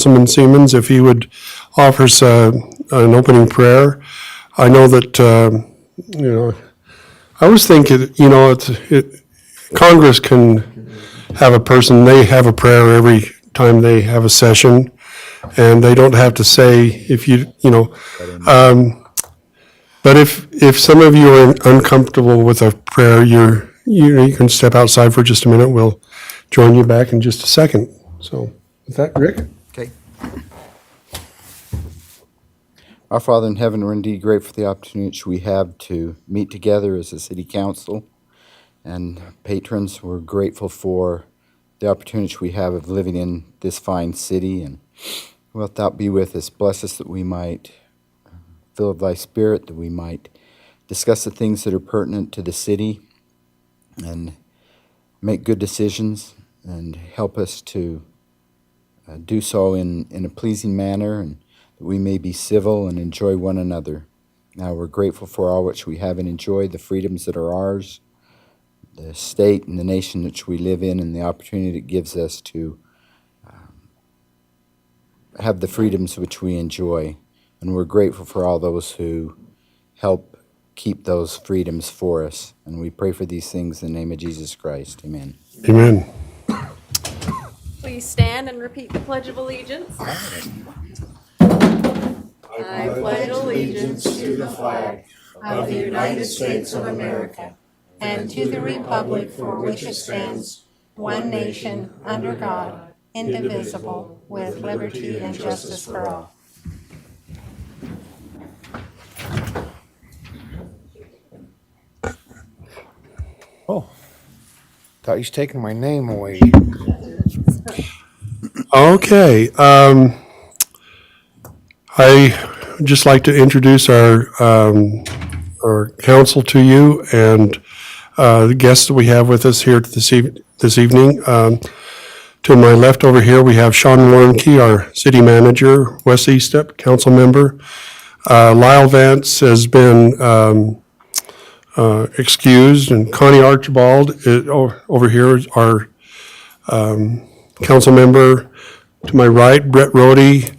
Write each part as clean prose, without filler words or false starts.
Councilman Siemens if he would offer us an opening prayer. I know that, I was thinking, Congress can have a person, they have a prayer every time they have a session, and they don't have to say but if some of you are uncomfortable with a prayer, you can step outside for just a minute. We'll join you back in just a second. So with that, Rick? Okay. Our Father in heaven, we're indeed grateful for the opportunity we have to meet together as a city council and patrons. We're grateful for the opportunity we have of living in this fine city, and wilt thou be with us. Bless us that we might fill of thy spirit, that we might discuss the things that are pertinent to the city and make good decisions, and help us to do so in a pleasing manner, and that we may be civil and enjoy one another. Now we're grateful for all which we have and enjoy, the freedoms that are ours, the state and the nation which we live in, and the opportunity it gives us to have the freedoms which we enjoy. And we're grateful for all those who help keep those freedoms for us. And we pray for these things in the name of Jesus Christ. Amen. Amen. Please stand and repeat the Pledge of Allegiance. I pledge allegiance to the flag of the United States of America and to the republic for which it stands, one nation, under God, indivisible, with liberty and justice for all. Oh, thought you was taking my name away. Okay. I would just like to introduce our council to you and the guests that we have with us here this evening. To my left over here, we have Sean Warnke, our city manager, Wes Eastep, council member. Lyle Vance has been excused, and Connie Archibald over here is our council member. To my right, Brett Rohde,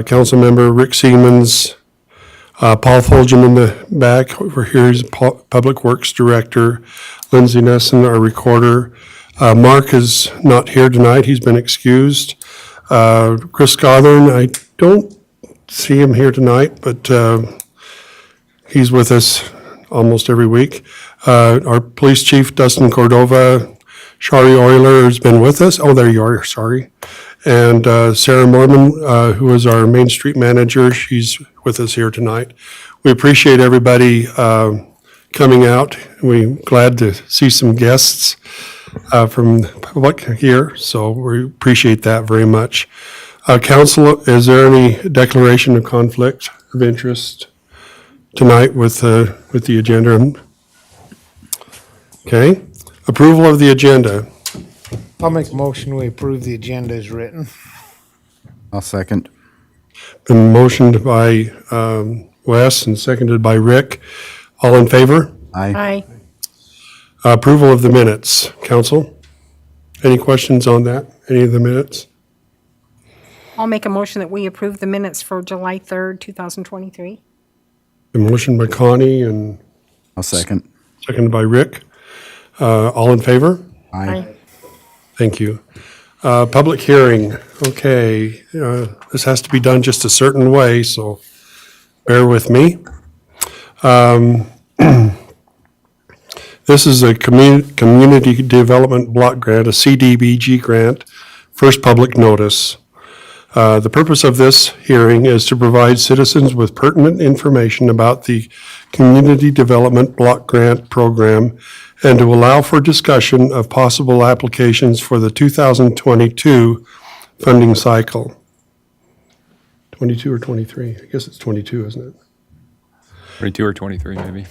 council member, Rick Siemens, Paul Fulgham in the back. Over here is Public Works Director, Lindsay Nesson, our recorder. Mark is not here tonight. He's been excused. Chris Gothern, I don't see him here tonight, but he's with us almost every week. Our police chief, Dustin Cordova. Shari Euler has been with us. Oh, there you are, sorry. And Sarah Mormon, who is our Main Street manager, she's with us here tonight. We appreciate everybody coming out. We're glad to see some guests from the public here, so we appreciate that very much. Council, is there any declaration of conflict of interest tonight with the agenda? Okay. Approval of the agenda. I'll make a motion we approve the agenda as written. I'll second. Been motioned by Wes and seconded by Rick. All in favor? Aye. Approval of the minutes. Council, any questions on that? Any of the minutes? I'll make a motion that we approve the minutes for July 3rd, 2023. A motion by Connie and I'll second. seconded by Rick. All in favor? Aye. Thank you. Public hearing. Okay, this has to be done just a certain way, so bear with me. This is a Community Development Block Grant, a CDBG grant, first public notice. The purpose of this hearing is to provide citizens with pertinent information about the Community Development Block Grant Program and to allow for discussion of possible applications for the 2022 funding cycle. 22 or 23? I guess it's 22, isn't it? 22 or 23, maybe.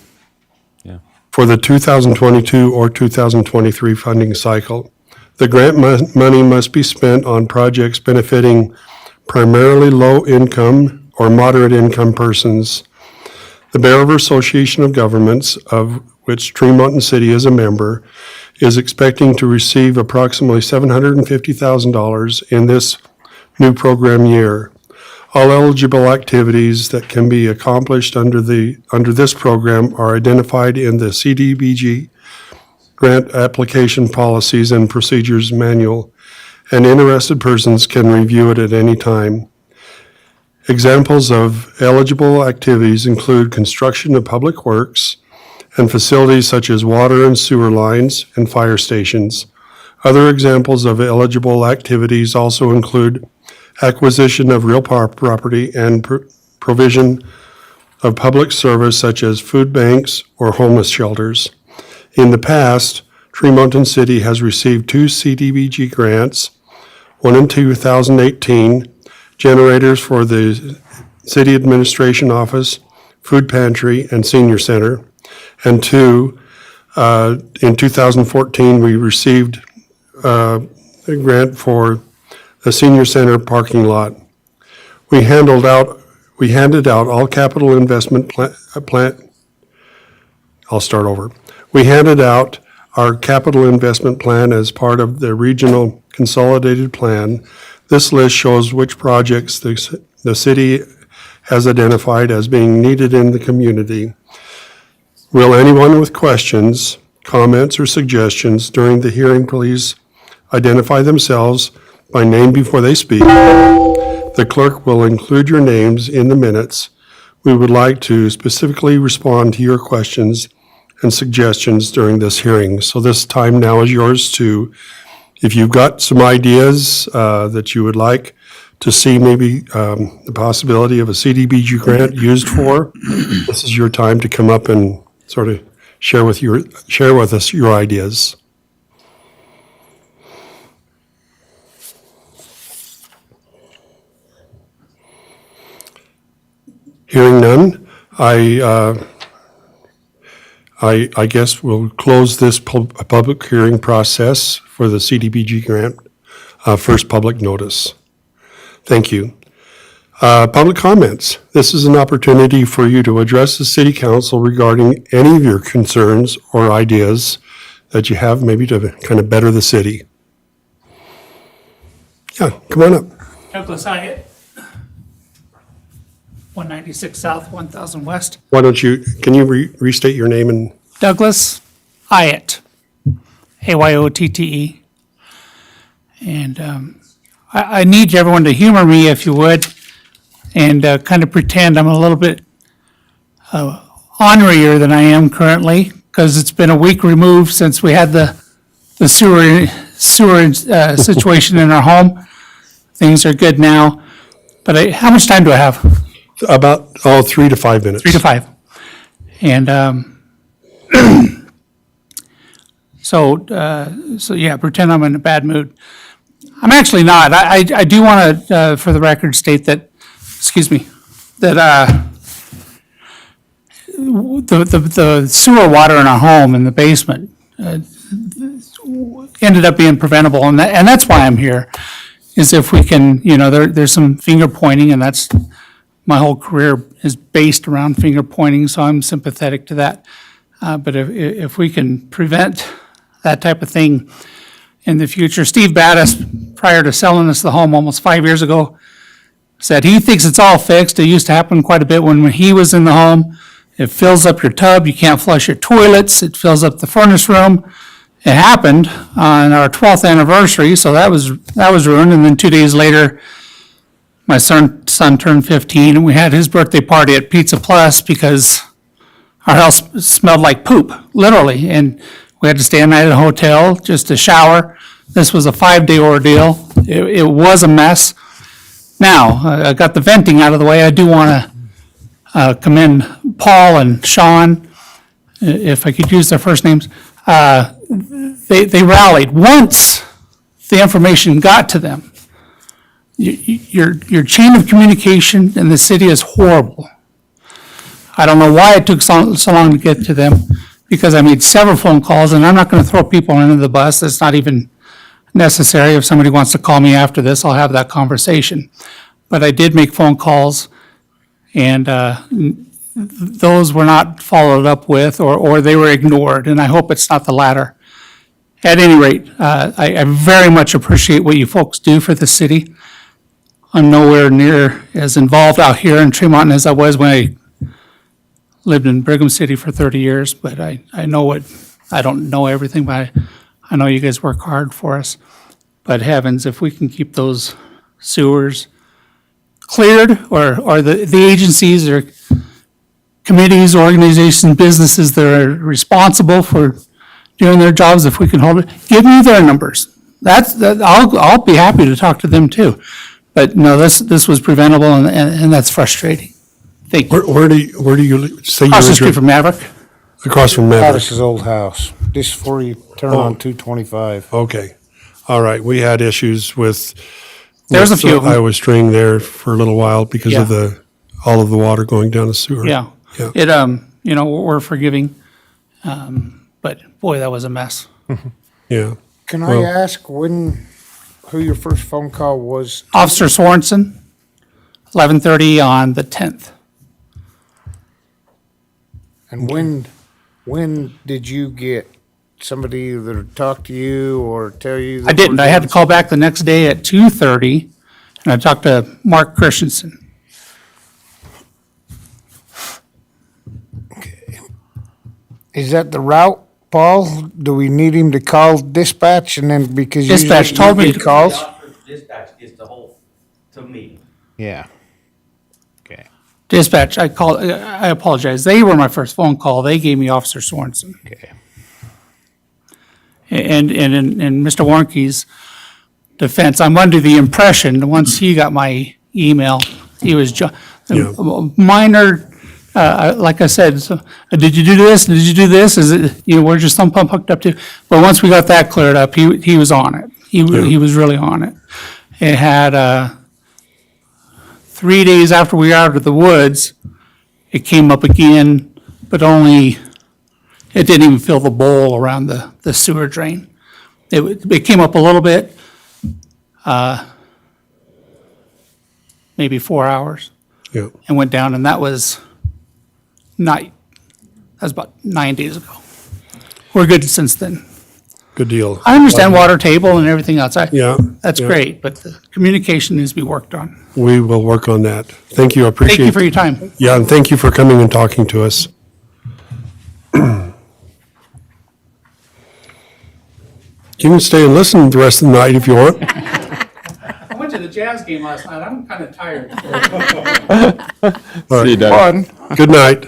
Yeah. For the 2022 or 2023 funding cycle. The grant money must be spent on projects benefiting primarily low-income or moderate-income persons. The Bear River Association of Governments, of which Tremont City is a member, is expecting to receive approximately $750,000 in this new program year. All eligible activities that can be accomplished under this program are identified in the CDBG grant application policies and procedures manual, and interested persons can review it at any time. Examples of eligible activities include construction of public works and facilities such as water and sewer lines and fire stations. Other examples of eligible activities also include acquisition of real property and provision of public service such as food banks or homeless shelters. In the past, Tremonton City has received 2 CDBG grants, one in 2018, generators for the City Administration Office, Food Pantry, and Senior Center, and 2, in 2014, we received a grant for the Senior Center parking lot. We handed out all capital investment I'll start over. We handed out our capital investment plan as part of the regional consolidated plan. This list shows which projects the city has identified as being needed in the community. Will anyone with questions, comments, or suggestions during the hearing please identify themselves by name before they speak? The clerk will include your names in the minutes. We would like to specifically respond to your questions and suggestions during this hearing. So this time now is yours to, if you've got some ideas that you would like to see maybe the possibility of a CDBG grant used for, this is your time to come up and sort of share with us your ideas. Hearing none, I guess we'll close this public hearing process for the CDBG grant, first public notice. Thank you. Public comments. This is an opportunity for you to address the city council regarding any of your concerns or ideas that you have maybe to kind of better the city. Yeah, come on up. Douglas Hyatt, 196 South, 1000 West. Why don't you, can you restate your name and, Douglas Hyatt, Ayyotte. And I need everyone to humor me, if you would, and kind of pretend I'm a little bit ornerier than I am currently, because it's been a week removed since we had the sewer situation in our home. Things are good now. But how much time do I have? about, 3 to 5 minutes. 3 to 5. And so yeah, pretend I'm in a bad mood. I'm actually not. I do want to, for the record, state that, that the sewer water in our home in the basement ended up being preventable, and that's why I'm here, is if we can, there's some finger pointing, and that's, my whole career is based around finger pointing, so I'm sympathetic to that. But if we can prevent that type of thing in the future. Steve Battis, prior to selling us the home almost 5 years ago, said he thinks it's all fixed. It used to happen quite a bit when he was in the home. It fills up your tub, you can't flush your toilets, it fills up the furnace room. It happened on our 12th anniversary, so that was ruined, and then 2 days later, my son turned 15, and we had his birthday party at Pizza Plus because our house smelled like poop, literally, and we had to stay a night at a hotel just to shower. This was a 5-day ordeal. It was a mess. Now, I got the venting out of the way. I do want to commend Paul and Sean, if I could use their first names. They rallied. Once the information got to them, your chain of communication in the city is horrible. I don't know why it took so long to get to them, because I made several phone calls, and I'm not going to throw people under the bus. That's not even necessary. If somebody wants to call me after this, I'll have that conversation. But I did make phone calls, and those were not followed up with, or they were ignored, and I hope it's not the latter. At any rate, I very much appreciate what you folks do for the city. I'm nowhere near as involved out here in Tremont as I was when I lived in Brigham City for 30 years, but I know I don't know everything, but I know you guys work hard for us. But heavens, if we can keep those sewers cleared, or the agencies or committees, organizations, businesses that are responsible for doing their jobs, if we can hold it, give me their numbers. I'll be happy to talk to them too. But no, this was preventable, and that's frustrating. Thank you. Where do you say you Across the live? street from Maverick. Across from Maverick. Pattis's old house, just before you turn on 225. Okay. All right. We had issues with. There's a with, few of them. Iowa String there for a little while because of Yeah. all of the water going down the sewer. Yeah. Yeah. It, we're forgiving, but boy, that was a mess. Yeah. Can Well- I ask who your first phone call was? Officer Sorensen, 11:30 on the 10th. And when did you get somebody either talk to you or tell you? that I didn't. we're I had to doing call back the next day at 2:30, and I talked to Mark Christensen. Is that the route, Paul? Do we need him to call dispatch and then because Dispatch usually told me he to- calls? Dispatch gets the whole, to me. Yeah. Okay. Dispatch, I apologize. They were my first phone call. They gave me Officer Sorensen. Okay. And in Mr. Warnke's defense, I'm under the impression, that once he got my email, he was Yeah. minor, like I said, so, did you do this? Did you do this? Is it, where's your sump pump hooked up to? But once we got that cleared up, he was on it. He was really on it. It had, 3 days after we were out of the woods, it came up again, but only, it didn't even fill the bowl around the sewer drain. It came up a little bit, maybe 4 hours, Yeah. and went down, and that was about 9 days ago. We're good since then. Good deal. I understand water table and everything else. Yeah. That's yeah. great, but the communication needs to be worked on. We will work on that. Thank you. I appreciate. Thank you for your time. Yeah, and thank you for coming and talking to us. You can stay and listen the rest of the night if you want. I went to the Jazz game last night. I'm kind of tired. All See you, right. Doug. Fun. Good night.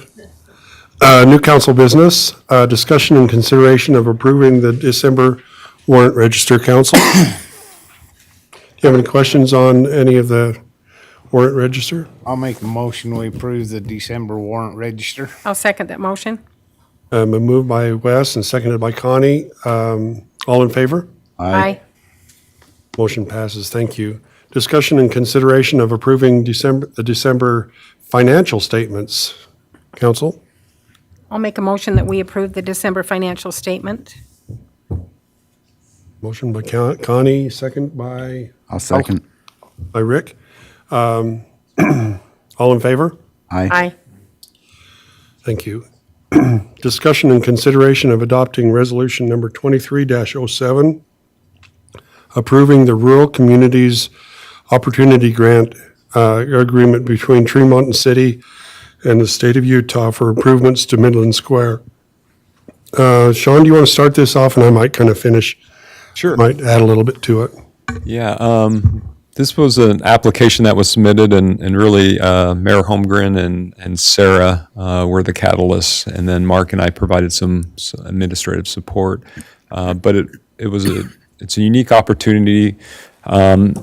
New council business, discussion and consideration of approving the December warrant register. Council. Do you have any questions on any of the warrant register? I'll make a motion, we approve the December warrant register. I'll second that motion. A move by Wes and seconded by Connie. All in favor? Aye. Motion passes. Thank you. Discussion and consideration of approving the December financial statements. Council? I'll make a motion that we approve the December financial statement. Motion by Connie, second by I'll second. Rick. All in favor? Aye. Thank you. Discussion and consideration of adopting resolution number 23-07, approving the Rural Communities Opportunity Grant agreement between Tremont City and the state of Utah for improvements to Midland Square. Sean, do you want to start this off, and I might kind of finish? Sure. Might add a little bit to it. Yeah, this was an application that was submitted, and really Mayor Holmgren and Sarah were the catalysts, and then Mark and I provided some administrative support. But it's a unique opportunity,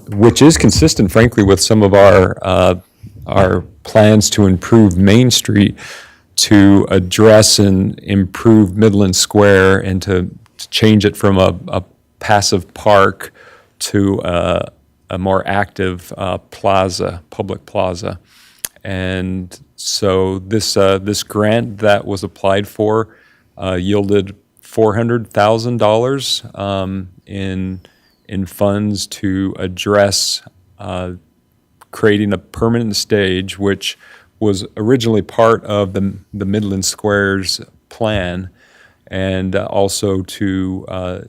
which is consistent, frankly, with some of our plans to improve Main Street, to address and improve Midland Square, and to change it from a passive park to a more active public plaza. And so this grant that was applied for yielded $400,000 in funds to address creating a permanent stage, which was originally part of the Midland Squares plan, and also to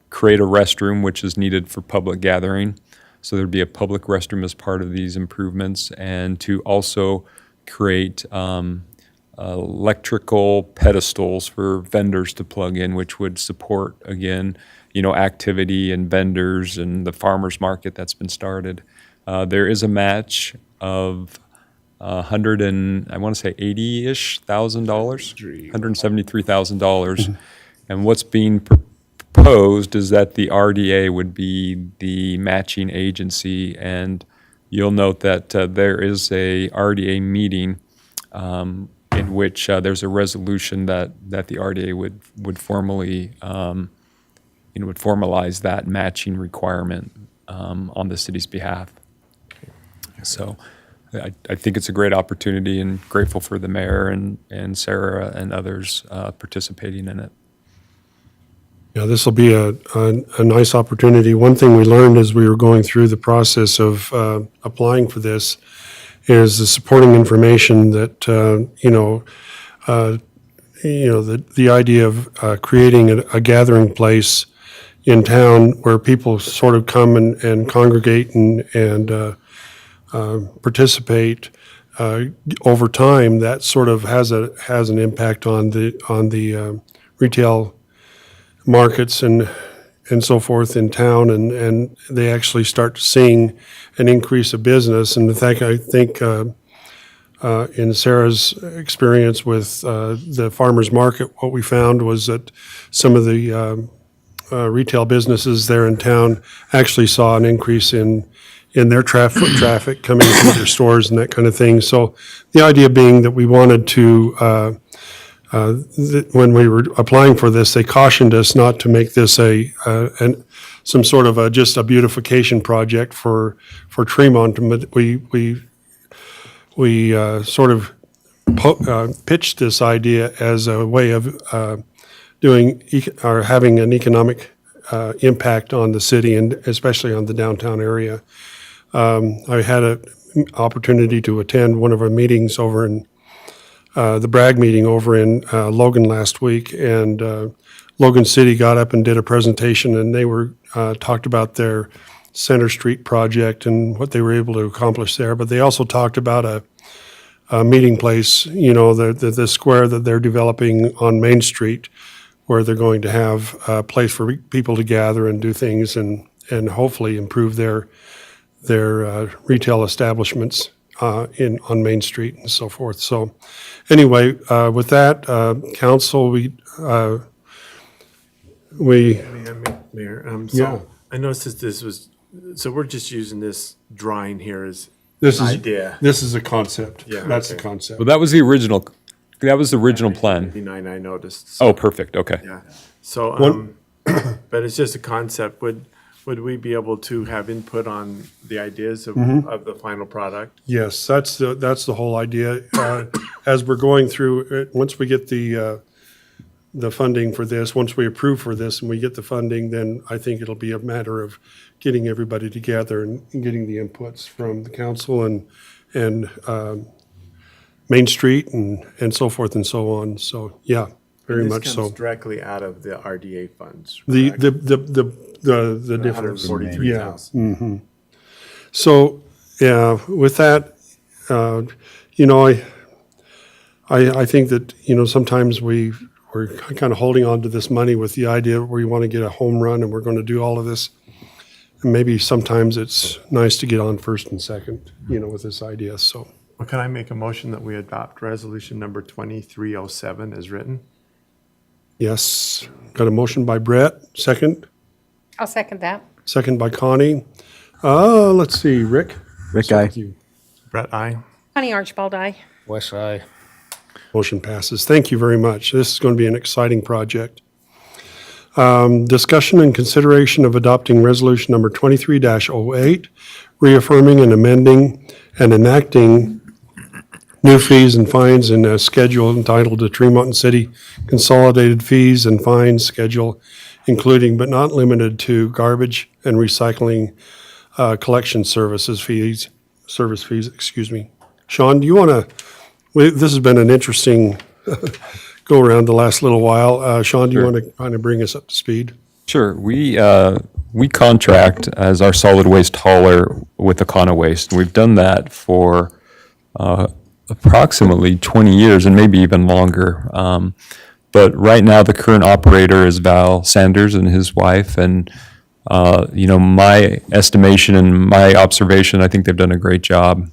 create a restroom, which is needed for public gathering. So there'd be a public restroom as part of these improvements, and to also create electrical pedestals for vendors to plug in, which would support, again, activity and vendors and the farmers market that's been started. There is a match of I want to say $80-ish thousand, $173,000. And what's being proposed is that the RDA would be the matching agency, and you'll note that there is a RDA meeting in which there's a resolution that the RDA would formally would formalize that matching requirement on the city's behalf. So I think it's a great opportunity, and grateful for the mayor and Sarah and others participating in it. Yeah, this will be a nice opportunity. One thing we learned as we were going through the process of applying for this is the supporting information that, the idea of creating a gathering place in town where people sort of come and congregate and participate over time, that sort of has an impact on the retail markets and so forth in town, and they actually start seeing an increase of business. And in fact, I think in Sarah's experience with the farmers market, what we found was that some of the retail businesses there in town actually saw an increase in their traffic coming to their stores and that kind of thing. So the idea being that we wanted to, when we were applying for this, they cautioned us not to make this some sort of just a beautification project for Tremont. But we sort of pitched this idea as a way of having an economic impact on the city, and especially on the downtown area. I had an opportunity to attend one of our meetings over in the Bragg meeting over in Logan last week, and Logan City got up and did a presentation, and they were talked about their Center Street project and what they were able to accomplish there. But they also talked about a meeting place, the square that they're developing on Main Street, where they're going to have a place for people to gather and do things, and hopefully improve their retail establishments on Main Street and so forth. So anyway, with that, council, Mayor, Yeah. I noticed that this was, so we're just using this drawing here as this an is idea. this is a concept. Yeah, That's the okay. concept. Well, that was the original plan. 59 I noticed. Oh, perfect, okay. Yeah, so, One- but it's just a concept. Would we be able to have input on the ideas of the final product? Yes, that's the whole idea. As we're going through it, once we get the funding for this, once we approve for this and we get the funding, then I think it'll be a matter of getting everybody together and getting the inputs from the council and Main Street and so forth and so on. So, yeah, very much This so. comes directly out of the RDA funds. The correct? the difference. 143,000. So, yeah, with that, I think that, sometimes we're kind of holding on to this money with the idea where we want to get a home run and we're going to do all of this. And maybe sometimes it's nice to get on first and second, with this idea, so. Well, can I make a motion that we adopt resolution number 2307 as written? Yes, got a motion by Brett, second. I'll second that. Second by Connie. Let's see, Rick? Rick, aye. Brett, aye. Connie Archibald, aye. West Side. Motion passes. Thank you very much. This is going to be an exciting project. Discussion and consideration of adopting resolution number 23-08, reaffirming and amending and enacting new fees and fines in a schedule entitled the Tremont City Consolidated Fees and Fines Schedule, including but not limited to garbage and recycling collection service fees, excuse me. Sean, do you want to, this has been an interesting go around the last little while. Sean, do you want to kind of bring us up to speed? Sure. we contract as our solid waste hauler with Econo Waste. We've done that for approximately 20 years and maybe even longer. But right now, the current operator is Val Sanders and his wife. And, my estimation and my observation, I think they've done a great job.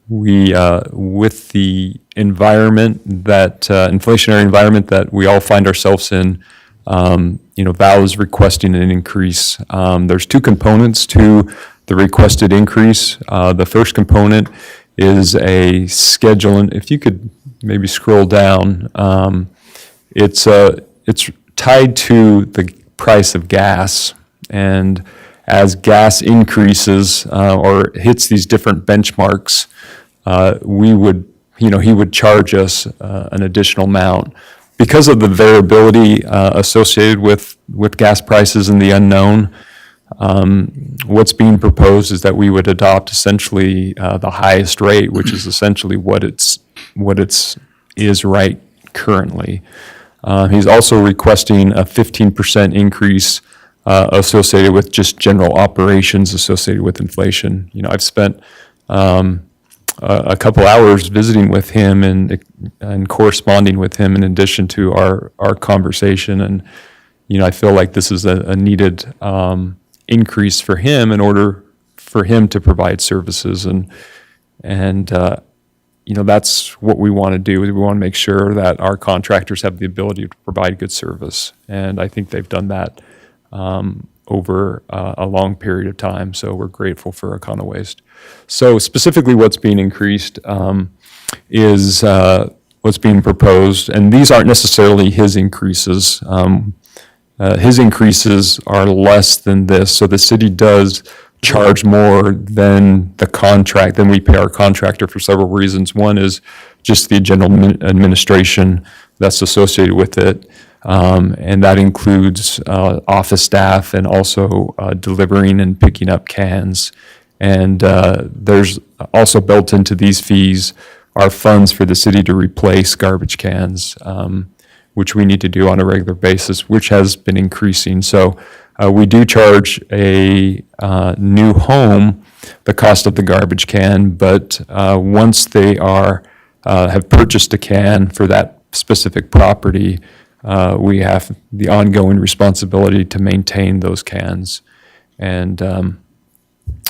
With the environment inflationary environment that we all find ourselves in, Val is requesting an increase. There's two components to the requested increase. The first component is a schedule, and if you could maybe scroll down, it's tied to the price of gas, and as gas increases or hits these different benchmarks, he would charge us an additional amount. Because of the variability associated with gas prices and the unknown, what's being proposed is that we would adopt essentially the highest rate, which is essentially what is right currently. He's also requesting a 15% increase associated with just general operations associated with inflation. I've spent a couple hours visiting with him and corresponding with him in addition to our conversation. And, I feel like this is a needed increase for him in order for him to provide services. And that's what we want to do. We want to make sure that our contractors have the ability to provide good service. And I think they've done that over a long period of time. So we're grateful for Econo Waste. So specifically what's being increased is what's being proposed. And these aren't necessarily his increases. His increases are less than this. So the city does charge more than than we pay our contractor for several reasons. One is just the general administration that's associated with it. And that includes office staff and also delivering and picking up cans. And there's also built into these fees are funds for the city to replace garbage cans, which we need to do on a regular basis, which has been increasing. So we do charge a new home the cost of the garbage can, but once they have purchased a can for that specific property, we have the ongoing responsibility to maintain those cans. And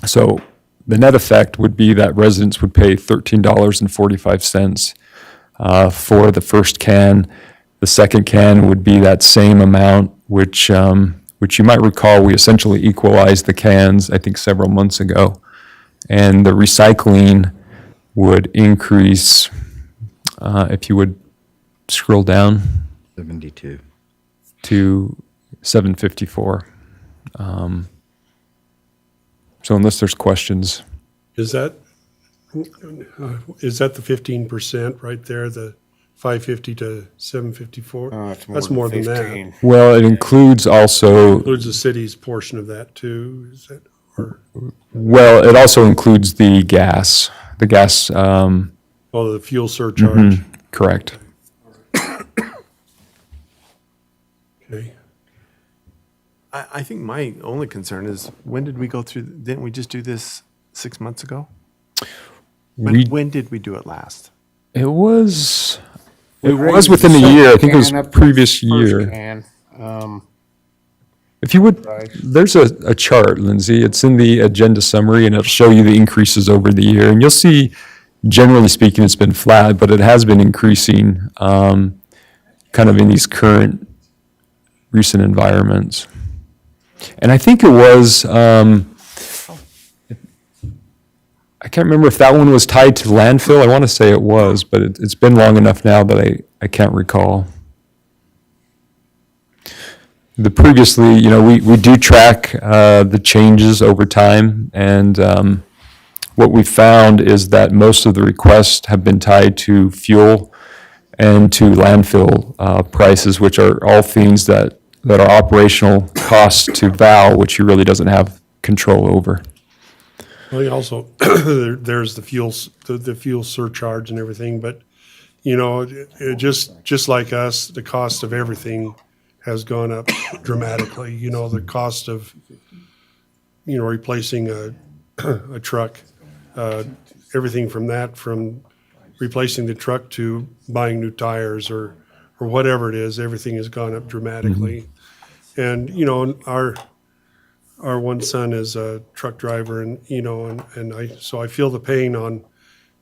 so the net effect would be that residents would pay $13.45 for the first can. The second can would be that same amount, which you might recall we essentially equalized the cans, I think, several months ago. And the recycling would increase, if you would scroll down, 72. to $7.54. So unless there's questions, Is that the 15% right there, the 550 to 754? That's more than that. well, it includes also, Includes the city's portion of that too, is that, or, well, it also includes the gas, oh, the fuel surcharge? correct. Okay. I think my only concern is, when did we go through, didn't we just do this 6 months ago? We- When did we do it last? It was raised within the a year, I think it was second can up to previous the year. first can. If you would, there's a chart, Lindsay, it's in the agenda summary, and it'll show you the increases over the year. And you'll see, generally speaking, it's been flat, but it has been increasing kind of in these recent environments. And I think it was, I can't remember if that one was tied to landfill. I want to say it was, but it's been long enough now that I can't recall. Previously, we do track the changes over time, and what we found is that most of the requests have been tied to fuel and to landfill prices, which are all things that are operational costs to Val, which he really doesn't have control over. Well, also, there's the fuel surcharge and everything, but, it just like us, the cost of everything has gone up dramatically. You know, the cost of, you know, replacing a truck, everything from that, from replacing the truck to buying new tires or whatever it is, everything has gone up dramatically. And, you know, our one son is a truck driver and, you know, and so I feel the pain on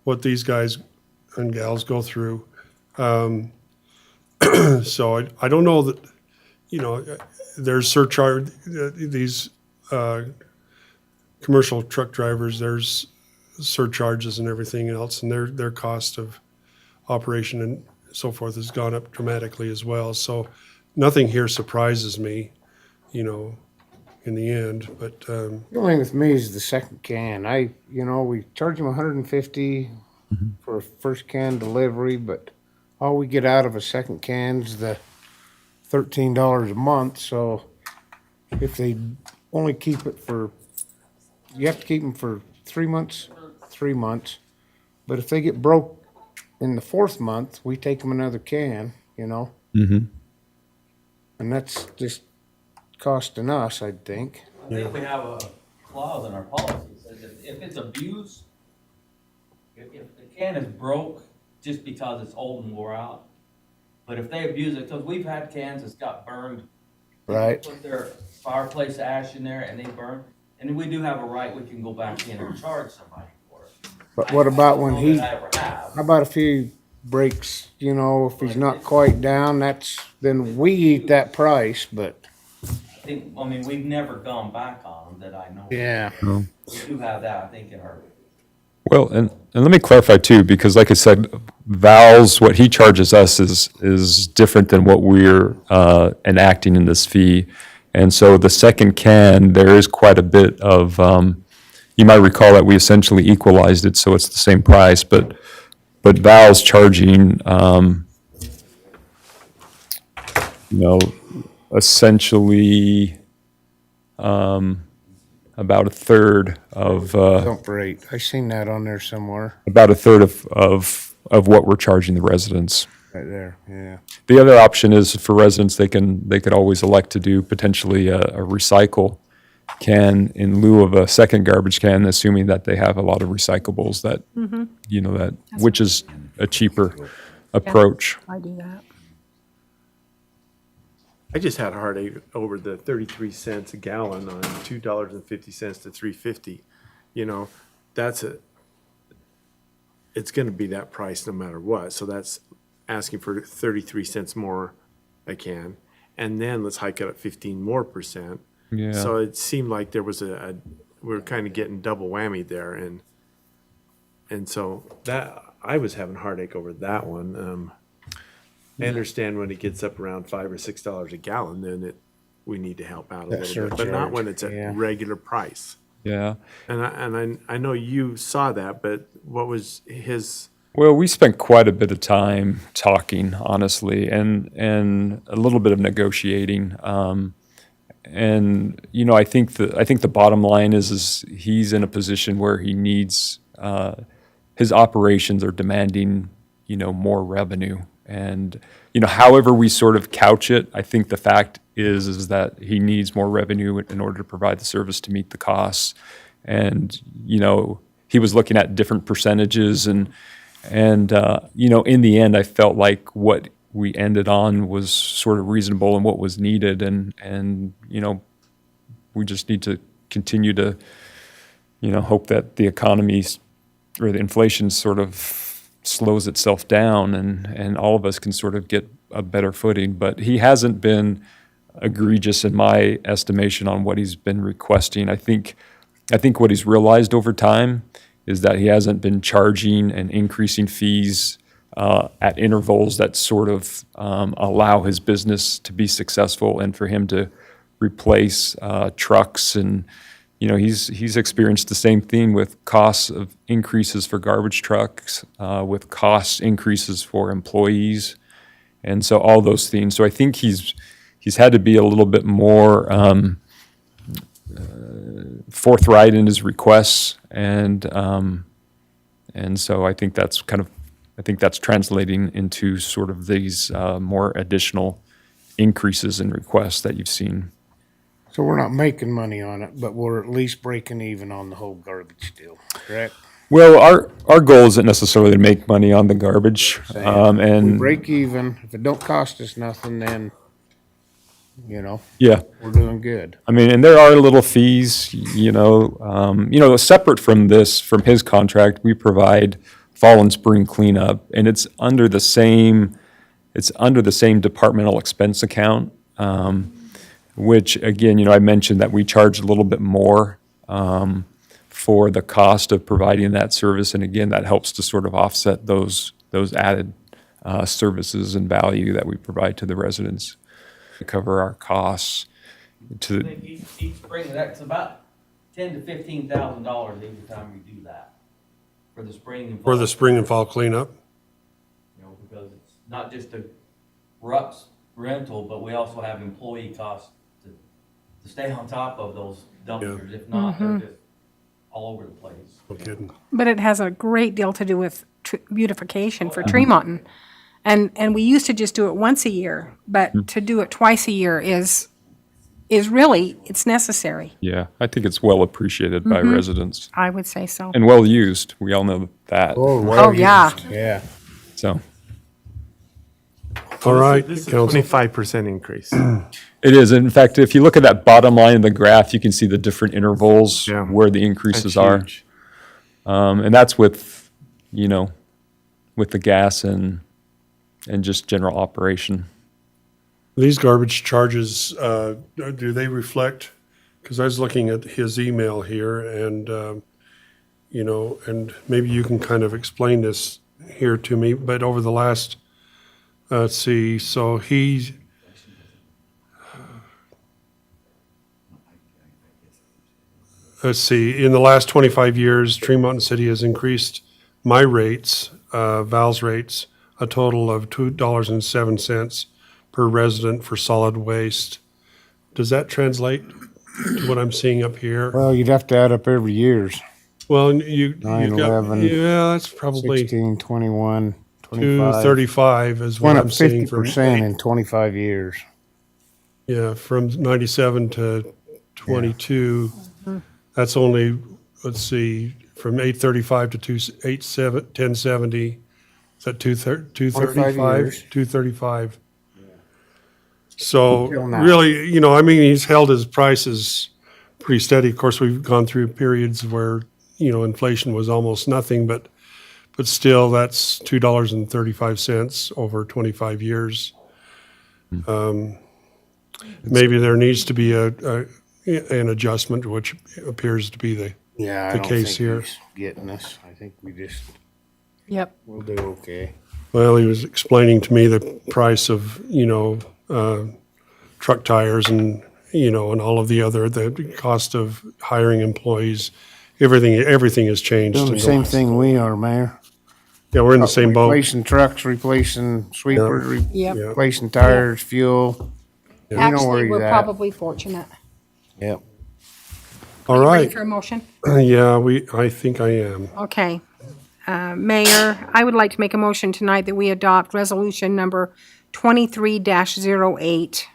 what these guys and gals go through. So I don't know that, you know, there's surcharge, these, commercial truck drivers, there's surcharges and everything else, and their cost of operation and so forth has gone up dramatically as well. So nothing here surprises me, you know, in the end, but, The only thing with me is the second can. We charge them 150 for a first can delivery, but all we get out of a second can's the $13 a month. So if they only keep it for, you have to keep them for 3 months, 3 months. But if they get broke in the fourth month, we take them another can, you know? Mm-hmm. And that's just costing us, I think. I think we have a clause in our policy that says if it's abused, if the can is broke just because it's old and wore out, but if they abuse it, because we've had cans that's got burned. Right. Put their fireplace ash in there and they burn, and we do have a right, we can go back in and charge somebody for it. But what about when I don't know he, that I ever have. how about if he breaks, you know, if he's not quite down, then we eat that price, but. I mean, we've never gone back on them that I know. of. Yeah. We do have that, I think, in our, Well, and let me clarify too, because like I said, Val's, what he charges us is different than what we're enacting in this fee. And so the second can, there is quite a bit of, you might recall that we essentially equalized it, so it's the same price, but Val's charging, essentially about a third of, Dump rate. I seen that on there somewhere, about a third of what we're charging the residents. right there, yeah. The other option is for residents, they could always elect to do potentially a recycle can in lieu of a second garbage can, assuming that they have a lot of recyclables that, which is a cheaper approach. I do that. I just had a heartache over the 33 cents a gallon on $2.50 to $3.50. You know, it's going to be that price no matter what. So that's asking for 33 cents more a can. And then let's hike it up 15% more. Yeah. So it seemed like there was we're kind of getting double whammy there. And so that, I was having a heartache over that one. I understand when it gets up around $5 or $6 a gallon, then we need to help out a That little bit, but not surcharge, when it's at yeah. regular price. Yeah. And I know you saw that, but what was his? Well, we spent quite a bit of time talking, honestly, and a little bit of negotiating. And I think the bottom line is he's in a position where he needs his operations are demanding more revenue. And however we sort of couch it, I think the fact is that he needs more revenue in order to provide the service to meet the costs. And he was looking at different percentages, and in the end, I felt like what we ended on was sort of reasonable and what was needed, and we just need to continue to hope that the economy or the inflation sort of slows itself down, and all of us can sort of get a better footing. But he hasn't been egregious in my estimation on what he's been requesting. I think what he's realized over time is that he hasn't been charging and increasing fees at intervals that sort of allow his business to be successful and for him to replace trucks. And he's experienced the same thing with costs of increases for garbage trucks, with cost increases for employees, and so all those things. So I think he's had to be a little bit more forthright in his requests, and so I think that's translating into sort of these more additional increases in requests that you've seen. So we're not making money on it, but we're at least breaking even on the whole garbage deal, correct? Well, our goal isn't necessarily to make money on the garbage, We and break even. If it don't cost us nothing, then, yeah, we're doing good. I mean, and there are little fees, separate from this, from his contract, we provide fall and spring cleanup, and it's under the same departmental expense account, which again, I mentioned that we charge a little bit more, for the cost of providing that service, and again, that helps to sort of offset those added, services and value that we provide to the residents to cover our costs I to, think each spring, that's about $10,000 to $15,000 every time we do that for the spring and fall. For the spring and fall cleanup? Because it's not just a RUPS rental, but we also have employee costs to stay on top of those dumpsters. If not, they're just all over the place. No kidding. But it has a great deal to do with beautification for Tremonton. And we used to just do it once a year, but to do it twice a year is really, it's necessary. yeah, I think it's well appreciated by residents I would say so. and well used. We all know that, Oh, yeah. Yeah. so. All right, This is a council. 25% increase. It is. In fact, if you look at that bottom line of the graph, you can see the different intervals Yeah. where the increases That's are. huge. And that's with, with the gas and just general operation. These garbage charges, do they reflect, because I was looking at his email here and, and maybe you can kind of explain this here to me, but over the last, let's see, so let's see, in the last 25 years, Tremont City has increased my rates, Val's rates, a total of $2.07 per resident for solid waste. Does that translate to what I'm seeing up here? Well, you'd have to add up every year's. Well, you 9, got, 11, yeah, that's probably 16, 21, 25. 235 is what Went I'm up seeing from, 50% in 25 years. yeah, from 97 to 22. That's only, let's see, from 835 to 1070. Is that 235? years. 235. So Until now. really, he's held his prices pretty steady. Of course, we've gone through periods where, inflation was almost nothing, but still, that's $2.35 over 25 years. Maybe there needs to be an adjustment, which appears to be the Yeah, I The don't case think here. he's getting us. I think Yep. we'll do okay. Well, he was explaining to me the price of, truck tires and, and all of the cost of hiring employees. Everything has changed. Doing the same thing we are, Mayor. Yeah, we're in the same boat. Replacing trucks, replacing sweepers, Yep. Yeah. replacing tires, fuel. We know where Actually, he's we're at. probably fortunate. Yep. All Ready right. for a motion? Yeah, I think I am. Okay. Mayor, I would like to make a motion tonight that we adopt resolution number 23-08,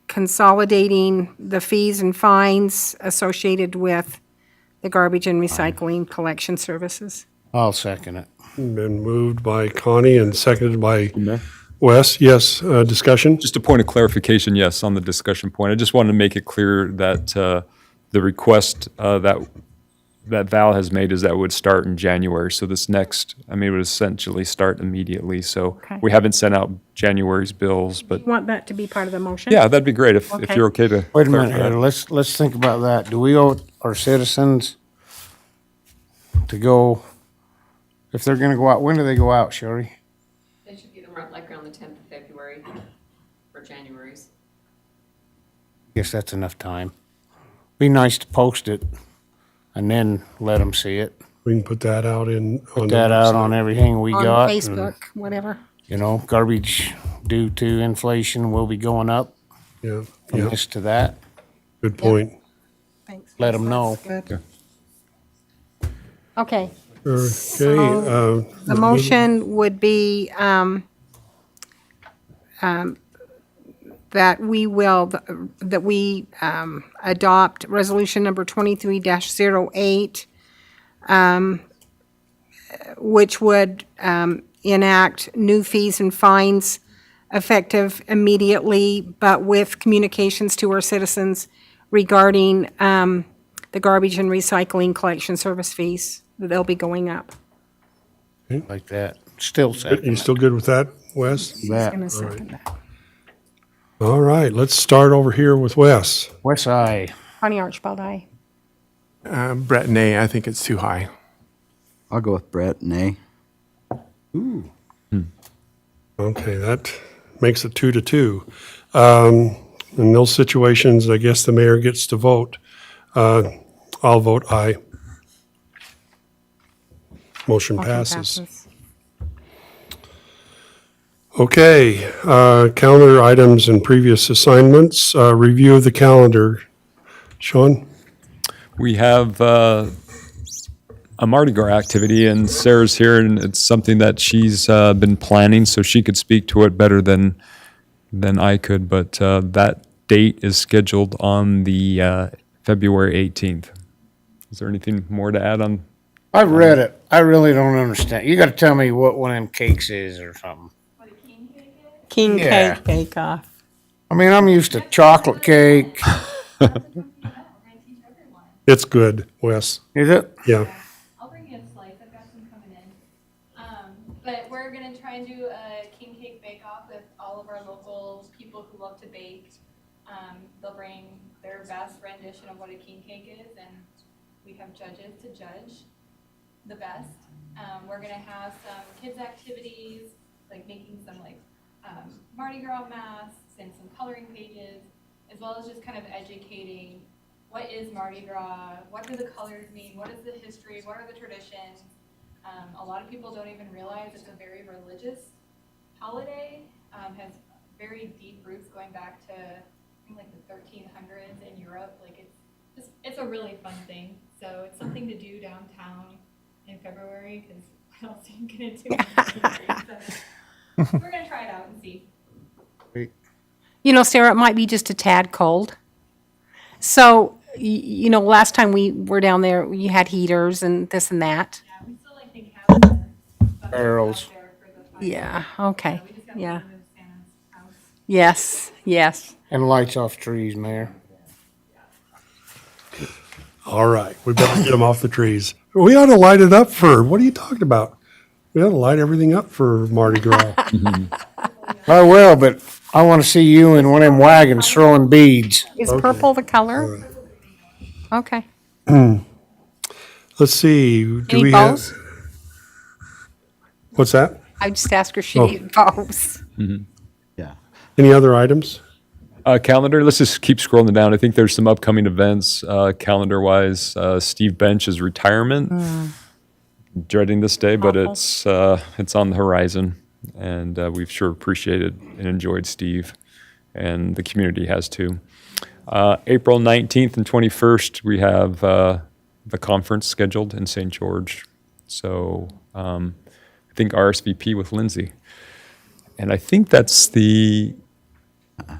consolidating the fees and fines associated with the garbage and recycling collection services. I'll second it. Been moved by Connie and seconded by Wes. Yes, discussion? Just a point of clarification, yes, on the discussion point. I just wanted to make it clear that the request that Val has made is that it would start in January. So this next, it would essentially start immediately. So Okay. we haven't sent out January's bills, but Want that to be part of the motion? yeah, that'd be great if Okay. you're okay to. Wait a minute clarify here. that. Let's think about that. Do we owe our citizens to go, if they're gonna go out, when do they go out, Sherry? They should get them right like around the 10th of February for January's. Guess that's enough time. Be nice to post it and then let them see it. We can put that out on Put the that out website. on everything we On got. and, Facebook, whatever. Garbage due to inflation will be going up Yeah, from yeah, this to that. good point. Thanks. Let them know. Good. Okay. Okay. The motion would be that we adopt resolution number 23-08, which would enact new fees and fines effective immediately, but with communications to our citizens regarding the garbage and recycling collection service fees, that they'll be going up. Like that. Still You second. still good with that, Wes? That. Gonna second that. All right, let's start over here with Wes. West Side. Connie Archibald, aye. Brett, nay, I think it's too high. I'll go with Brett, nay. Okay, that makes it 2-2. In those situations, I guess the mayor gets to vote. I'll vote aye. Motion passes. Okay, calendar items and previous assignments, review of the calendar. Sean? We have a Mardi Gras activity, and Sarah's here, and it's something that she's been planning, so she could speak to it better than I could. But that date is scheduled on the February 18th. Is there anything more to add on? I've read it. I really don't understand. You gotta tell me what one of them cakes is or something. King Yeah. cake bake-off. I mean, I'm used to chocolate cake. It's good, Wes. Is it? Yeah. I'll bring you a slice. I've got some coming in. But we're gonna try and do a king cake bake-off with all of our local people who love to bake. They'll bring their best rendition of what a king cake is, and we have judges to judge the best. We're gonna have some kids' activities, like making some Mardi Gras masks and some coloring pages, as well as just kind of educating what is Mardi Gras, what do the colors mean, what is the history, what are the traditions. A lot of people don't even realize it's a very religious holiday, has very deep roots going back to I think like the 1300s in Europe. Like it's a really fun thing. So it's something to do downtown in February because what else are you gonna do? So we're gonna try it out and see. You know, Sarah, it might be just a tad cold. So, you know, last time we were down there, you had heaters and this and that. Yeah, we still I think have the Barrels. out there for the fire. Yeah, okay, We just got yeah. to move Santa's house. Yes, yes. And lights off trees, Mayor. All right, we better get them off the trees. We ought to light it up what are you talking about? We ought to light everything up for Mardi Gras. I will, but I want to see you in one of them wagons throwing beads. Is purple the color? Okay. Let's see, do Any we have? bows? What's that? I just asked her if she needed bows. Yeah. Any other items? Calendar, let's just keep scrolling down. I think there's some upcoming events, calendar-wise. Steve Bench's retirement. Dreading this day, but Awful. it's on the horizon. And we've sure appreciated and enjoyed Steve, and the community has too. April 19th and 21st, we have the conference scheduled in St. George. So I think RSVP with Lindsay. And I think I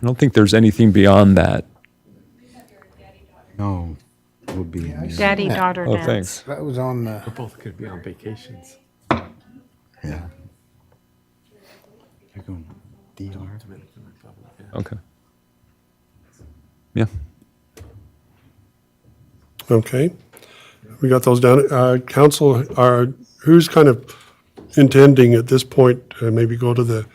don't think there's anything beyond that. No, it would be. Daddy-daughter Oh, dance. thanks. That was on the, We both could be on vacations. Yeah. You're going DR? Okay. Yeah. Okay, we got those down. Council, who's kind of intending at this point to maybe go to the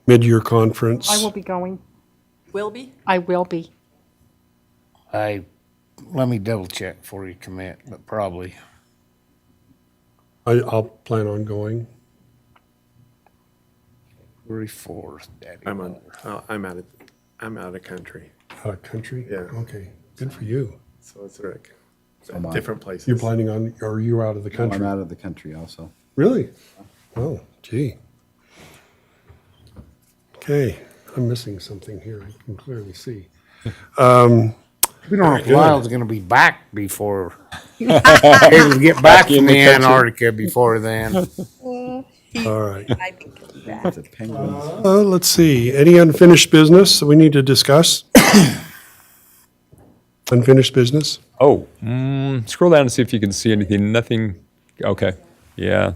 mid-year conference? I will be going. Will be? I will be. let me double check before you commit, but probably. I'll plan on going. 4th, Daddy. I'm out of country, Out of country? Yeah. Okay, good for you. so it's Rick. am I. Different places. You're planning on, or you're out of the I'm country? out of the country also. Really? Oh, gee. Okay, I'm missing something here, I can clearly see. We don't know if Good. Lyle's gonna be back before, able to get back from the Antarctica before then. All right. I think The penguins. Let's see, any unfinished business that we need to discuss? Unfinished business? Oh, scroll down and see if you can see anything. Nothing, okay, yeah,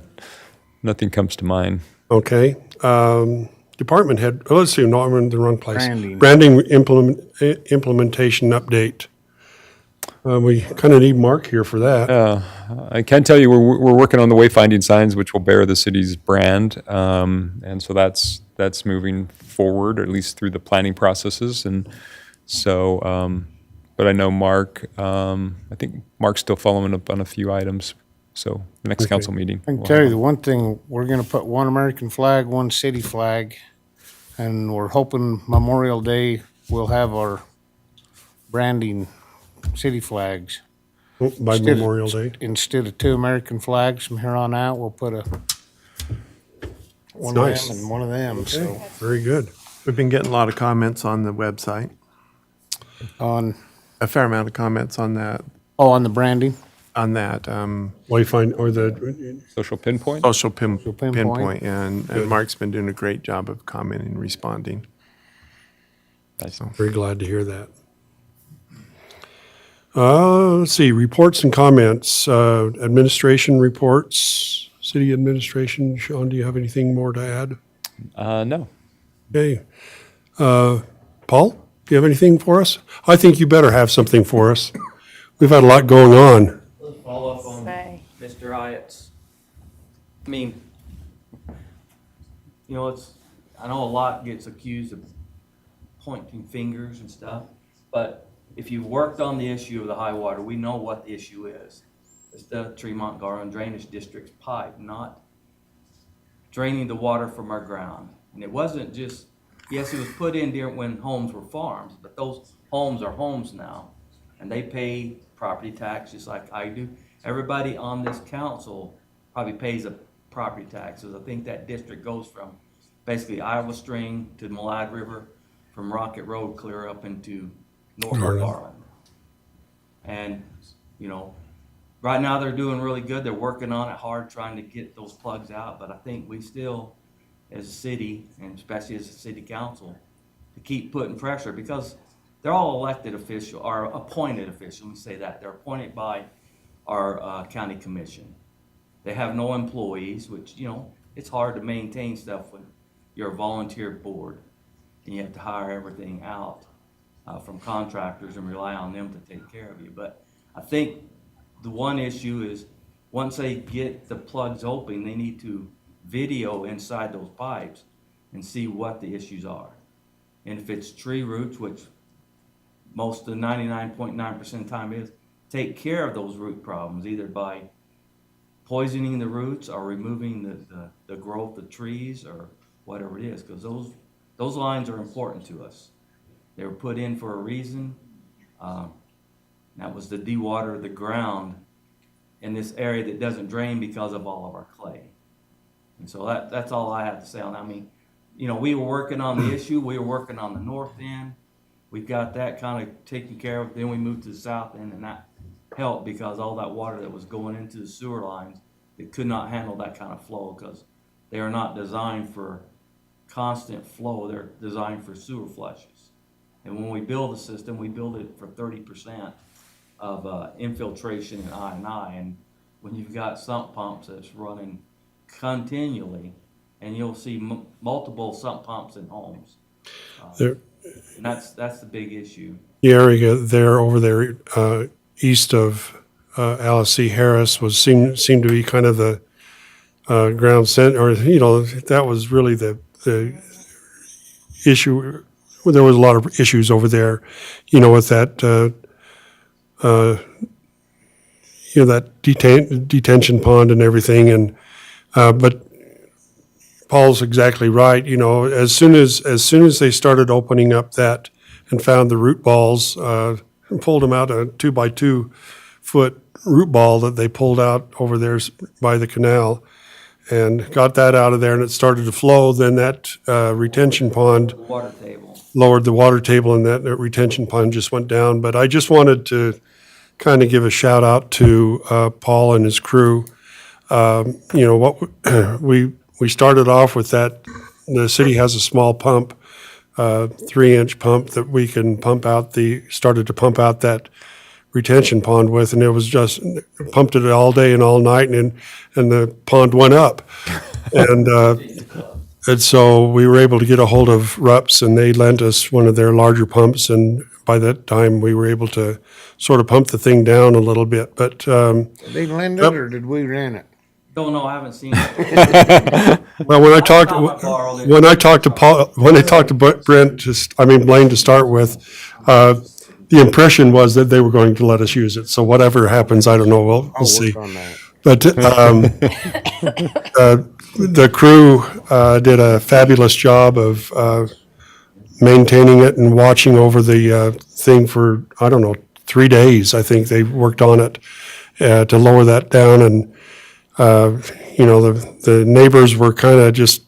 nothing comes to mind. Okay. Department head, oh, let's see, no, I'm in the wrong place. Branding. Branding implementation update. We kind of need Mark here for that. I can tell you, we're working on the wayfinding signs, which will bear the city's brand. And so that's moving forward, or at least through the planning processes. And so, but I know Mark, I think Mark's still following up on a few items. So the next council meeting. I can we'll tell have- you the one thing, we're gonna put one American flag, one city flag, and we're hoping Memorial Day we'll have our branding city flags. By Instead of- Memorial Day. Instead of two American flags from here on out, we'll put one of nice. them and one of them, so, Very good. We've been getting a lot of comments on the website, on, a fair amount of comments on that, on the branding. Wayfind, or the, Social pinpoint? social pinpoint. pinpoint, and Mark's been doing a great job of commenting and responding. very glad to hear that. Let's see, reports and comments, administration reports, city administration. Sean, do you have anything more to add? No. Okay. Paul, do you have anything for us? I think you better have something for us. We've had a lot going on. Let's follow up on Say. Mr. Hyatt's. I mean, you know, I know a lot gets accused of pointing fingers and stuff, but if you've worked on the issue of the high water, we know what the issue is. It's the Tremont Garland Drainage District's pipe, not draining the water from our ground. And it wasn't just, yes, it was put in there when homes were farms, but those homes are homes now. And they pay property tax just like I do. Everybody on this council probably pays a property taxes. I think that district goes from basically Iowa String to Malad River, from Rocket Road clear up into Norfolk Garland. And, you know, right now they're doing really good. They're working on it hard, trying to get those plugs out. But I think we still, as a city, and especially as a city council, to keep putting pressure, because they're all elected official, or appointed officials, let me say that. They're appointed by our county commission. They have no employees, which, you know, it's hard to maintain stuff when you're a volunteer board and you have to hire everything out from contractors and rely on them to take care of you. But I think the one issue is, once they get the plugs open, they need to video inside those pipes and see what the issues are. And if it's tree roots, which most of the 99.9% of the time is, take care of those root problems, either by poisoning the roots or removing the growth of trees or whatever it is, because those lines are important to us. They were put in for a reason. That was to de-water the ground in this area that doesn't drain because of all of our clay. And so that's all I have to say on that. I mean, you know, we were working on the issue. We were working on the north end. We've got that kind of taken care of. Then we moved to the south end, and that helped because all that water that was going into the sewer lines, it could not handle that kind of flow because they are not designed for constant flow. They're designed for sewer flushes. And when we build a system, we build it for 30% of infiltration in I&I. And when you've got sump pumps that's running continually, and you'll see multiple sump pumps in homes. There- And that's the big issue. The area there, over there, east of Alice C. Harris seemed to be kind of the ground center, or, you know, that was really the issue. Well, there was a lot of issues over there, you know, with that, you know, that detention pond and everything. And, but Paul's exactly right. You know, as soon as they started opening up that and found the root balls, pulled them out, a 2x2 foot root ball that they pulled out over there by the canal, and got that out of there, and it started to flow. Then that retention pond Water table. lowered the water table, and that retention pond just went down. But I just wanted to kind of give a shout out to Paul and his crew. You know, what we started off with that, the city has a small pump, 3-inch pump that we can started to pump out that retention pond with, and it was just, pumped it all day and all night, and the pond went up. And so we were able to get a hold of Rups, and they lent us one of their larger pumps, and by that time, we were able to sort of pump the thing down a little bit, but, They lend it or did we rent it? Don't know, I haven't seen it. well, when I talked, I borrowed it. when I talked to Brent, Blaine to start with, the impression was that they were going to let us use it, so whatever happens, I don't know, we'll I'll see. work on that. But the crew did a fabulous job of maintaining it and watching over the thing for, I don't know, 3 days. I think they worked on it to lower that down. And, the neighbors were kind of just,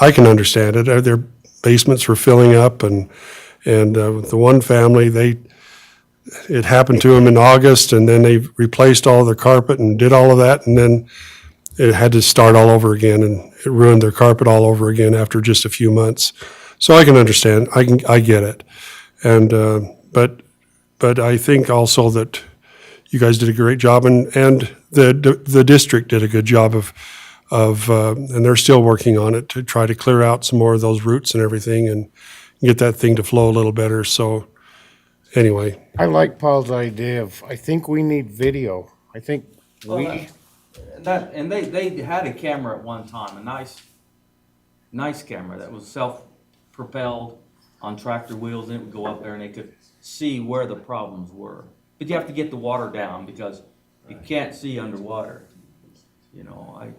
I can understand it. Their basements were filling up. And the one family, it happened to them in August, and then they replaced all the carpet and did all of that, and then it had to start all over again, and it ruined their carpet all over again after just a few months. So I can understand, I get it. And, but I think also that you guys did a great job, and the district did a good job of, and they're still working on it to try to clear out some more of those roots and everything and get that thing to flow a little better. So anyway, I like Paul's idea of, I think we need video. I think we, And they had a camera at one time, a nice camera that was self-propelled on tractor wheels, and it would go up there and they could see where the problems were. But you have to get the water down because you can't see underwater. I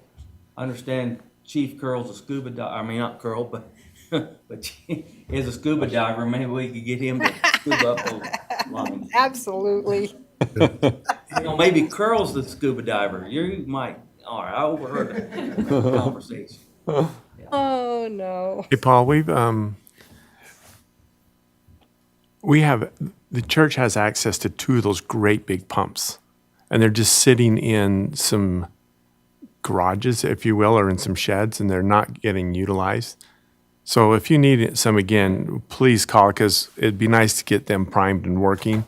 understand Chief Curl's a scuba diver, I mean, not Curl, but is a scuba diver. Maybe we could get him to scuba up those lines. Absolutely. Maybe Curl's the scuba diver. You might, all right, I overheard the conversation. Oh, no. Hey, Paul, the church has access to 2 of those great big pumps, and they're just sitting in some garages, if you will, or in some sheds, and they're not getting utilized. So if you need some again, please call, because it'd be nice to get them primed and working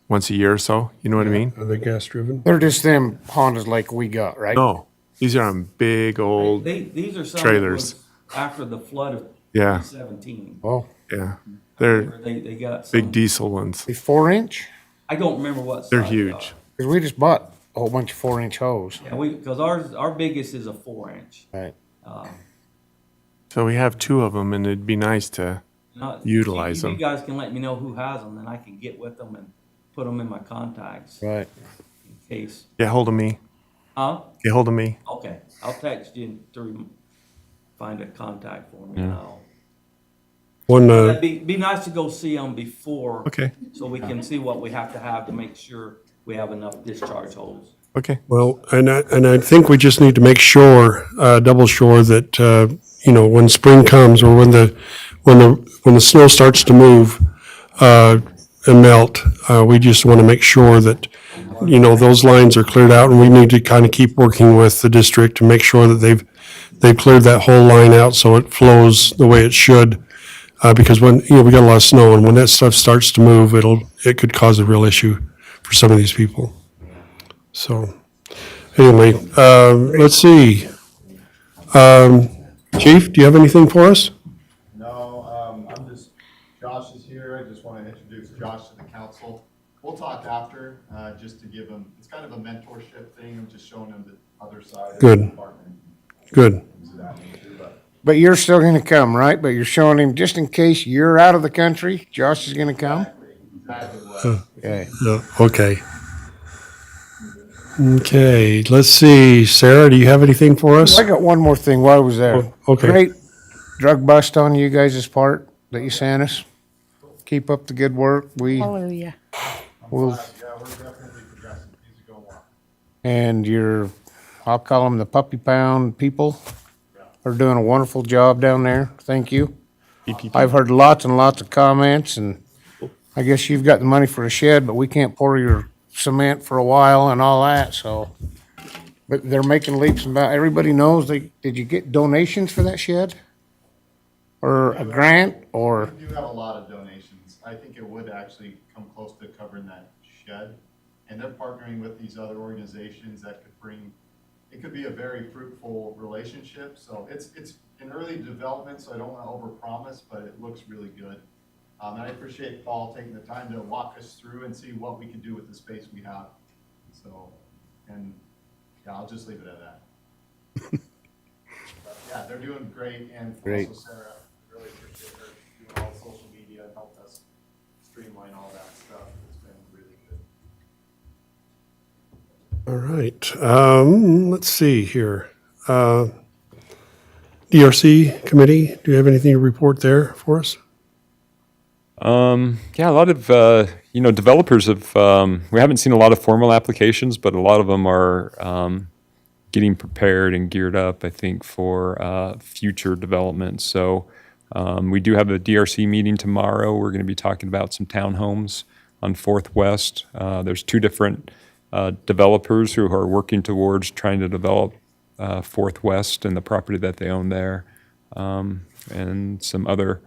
once a year or so. You know what I mean? are they gas driven? they're just them Hondas like we got, right? No, these are on big old, These are some trailers. that was after the flood of Yeah. 2017. Oh, yeah, they're They got some, big diesel ones. the 4-inch? I don't remember what size They're they huge. are. Because we just bought a whole bunch of 4-inch hose. Yeah, because our biggest is a 4-inch. Right. So we have 2 of them, and it'd be nice to, Utilize If them. you guys can let me know who has them, then I can get with them and put them in my contacts Right. in case. get hold of me. Huh? Get hold of me. Okay, I'll text you to find a contact for me now. One, It'd be nice to go see them before. Okay. So we can see what we have to make sure we have enough discharge holes. Okay. well, and I think we just need to make sure, double sure that, when spring comes or when the snow starts to move, and melt, we just want to make sure that, those lines are cleared out, and we need to kind of keep working with the district to make sure that they've cleared that whole line out so it flows the way it should. Because when, we got a lot of snow, and when that stuff starts to move, it could cause a real issue for some of these people. So, anyway, let's see. Chief, do you have anything for us? No, Josh is here. I just want to introduce Josh to the council. We'll talk after, just to give him, it's kind of a mentorship thing. I'm just showing him the other side of the Good. department. Good. Things of that nature, but But you're still gonna come, right? But you're showing him, just in case you're out of the country, Josh is gonna come? exactly what. Okay. Okay. Okay, let's see. Sarah, do you have anything for us? I got one more thing while I was there. Oh, okay. Great drug bust on you guys' part that you sent us. Keep up the good work. Hallelujah. We'll, Yeah, we're definitely progressing. Things are going well. and your, I'll call them the puppy pound people, are doing a wonderful job down there. Thank you. I've heard lots and lots of comments, and I guess you've got the money for a shed, but we can't pour your cement for a while and all that, so But they're making leaps and bounds. Everybody knows did you get donations for that shed? Or a grant or? We do have a lot of donations. I think it would actually come close to covering that shed. And they're partnering with these other organizations that could bring, it could be a very fruitful relationship. So it's in early development, so I don't want to overpromise, but it looks really good. And I appreciate Paul taking the time to walk us through and see what we can do with the space we have. So, and yeah, I'll just leave it at that. But yeah, they're doing great, and Great. also Sarah, really appreciate her doing all the social media and helped us streamline all that stuff. It's been really good. All right, let's see here. DRC committee, do you have anything to report there for us? Yeah, a lot of, developers have, we haven't seen a lot of formal applications, but a lot of them are getting prepared and geared up, I think, for future development. So we do have a DRC meeting tomorrow. We're going to be talking about some townhomes on 4th West. There's 2 different developers who are working towards trying to develop 4th West and the property that they own there, and some other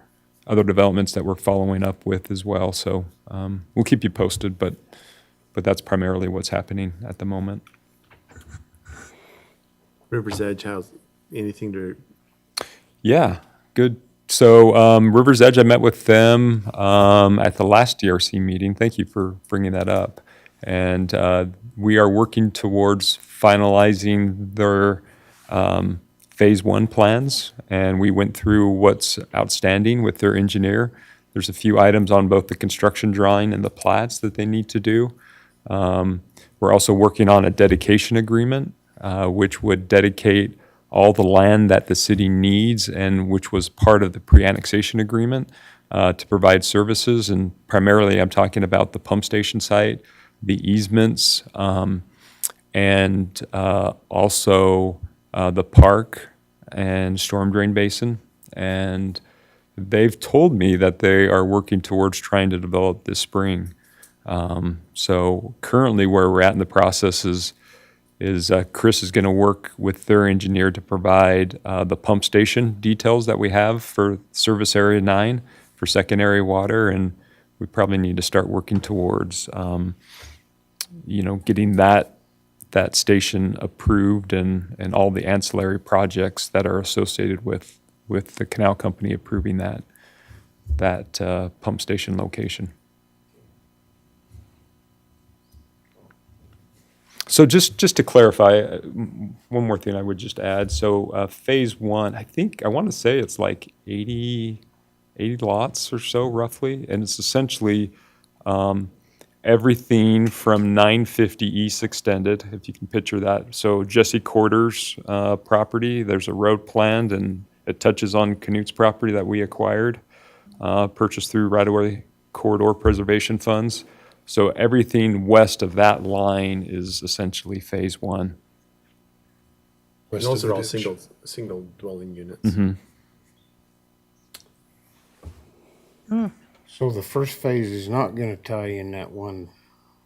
developments that we're following up with as well. So we'll keep you posted, but that's primarily what's happening at the moment. River's Edge, how's anything to, Yeah, good. So River's Edge, I met with them at the last DRC meeting. Thank you for bringing that up. And we are working towards finalizing their Phase 1 plans, and we went through what's outstanding with their engineer. There's a few items on both the construction drawing and the plats that they need to do. We're also working on a dedication agreement, which would dedicate all the land that the city needs and which was part of the pre-annexation agreement to provide services. And primarily, I'm talking about the pump station site, the easements, and also the park and storm drain basin. And they've told me that they are working towards trying to develop this spring. So currently where we're at in the process is Chris is going to work with their engineer to provide the pump station details that we have for service area 9 for secondary water. And we probably need to start working towards, getting that station approved and all the ancillary projects that are associated with the canal company approving that pump station location. So just to clarify, one more thing I would just add. So Phase 1, I want to say it's like 80 lots or so roughly, and it's essentially everything from 950 East extended, if you can picture that. So Jesse Corder's property, there's a road planned, and it touches on Canute's property that we acquired, purchased through right-of-way corridor preservation funds. So everything west of that line is essentially Phase 1. and those are all single dwelling units. So the first phase is not gonna tie in that one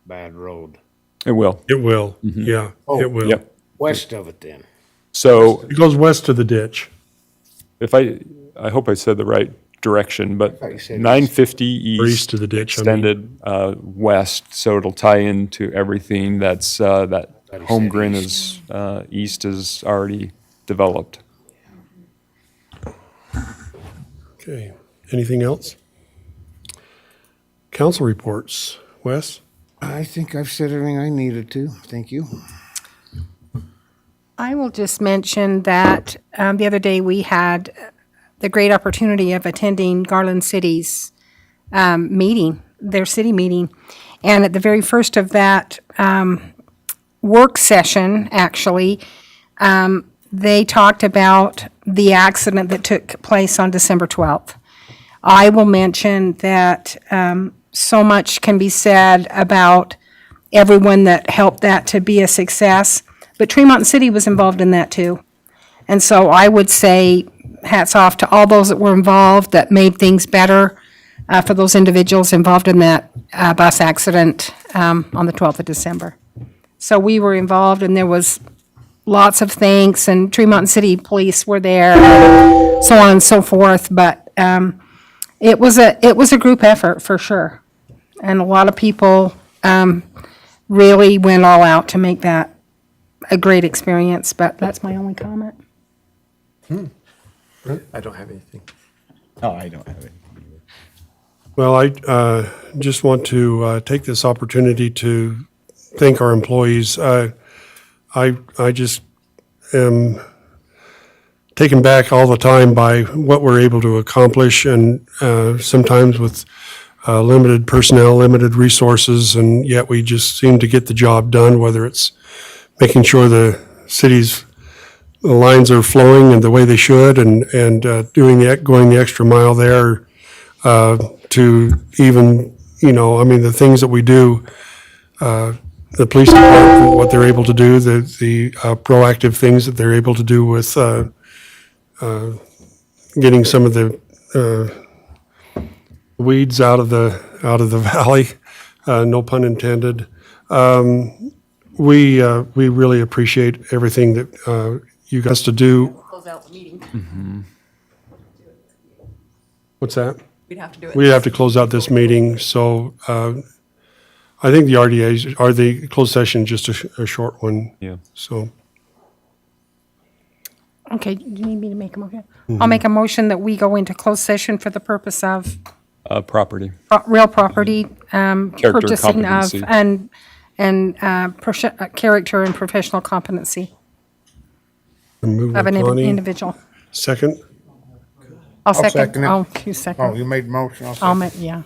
bad road. It will. It will, yeah, it will. Yep. West of it then. So It goes west of the ditch. if I hope I said the right direction, but thought you said 950 Or east east of the ditch, I mean. extended west, so it'll tie into everything that's that Thought he said Holmgren is east is already developed. Okay, anything else? Council reports, Wes? I think I've said everything I needed to. Thank you. I will just mention that the other day we had the great opportunity of attending Garland City's meeting, their city meeting. And at the very first of that work session, actually, they talked about the accident that took place on December 12th. I will mention that so much can be said about everyone that helped that to be a success, but Tremont City was involved in that too. And so I would say hats off to all those that were involved that made things better for those individuals involved in that bus accident on the 12th of December. So we were involved, and there was lots of thanks, and Tremont City Police were there, so on and so forth, but it was a group effort for sure. And a lot of people really went all out to make that a great experience, but that's my only comment. I don't have anything. No, I don't have it. Well, I just want to take this opportunity to thank our employees. I just am taken back all the time by what we're able to accomplish, and sometimes with limited personnel, limited resources, and yet we just seem to get the job done, whether it's making sure the city's the lines are flowing and the way they should, and going the extra mile there, to even, I mean, the things that we do, the police department, what they're able to do, the proactive things that they're able to do with getting some of the weeds out of the valley, no pun intended. We really appreciate everything that you guys to do. Close out the meeting. What's that? We'd have to do it. We have to close out this meeting, so I think the RDA's, or the closed session, is just a short one. Yeah. So, Okay, do you need me to make a motion? I'll make a motion that we go into closed session for the purpose of Property. real property, purchasing of, competency. and character and professional competency move of with an Connie. individual. Second? I'll second second. it. Oh, you Oh, second. you made the motion. I'll I'll second. make, yeah.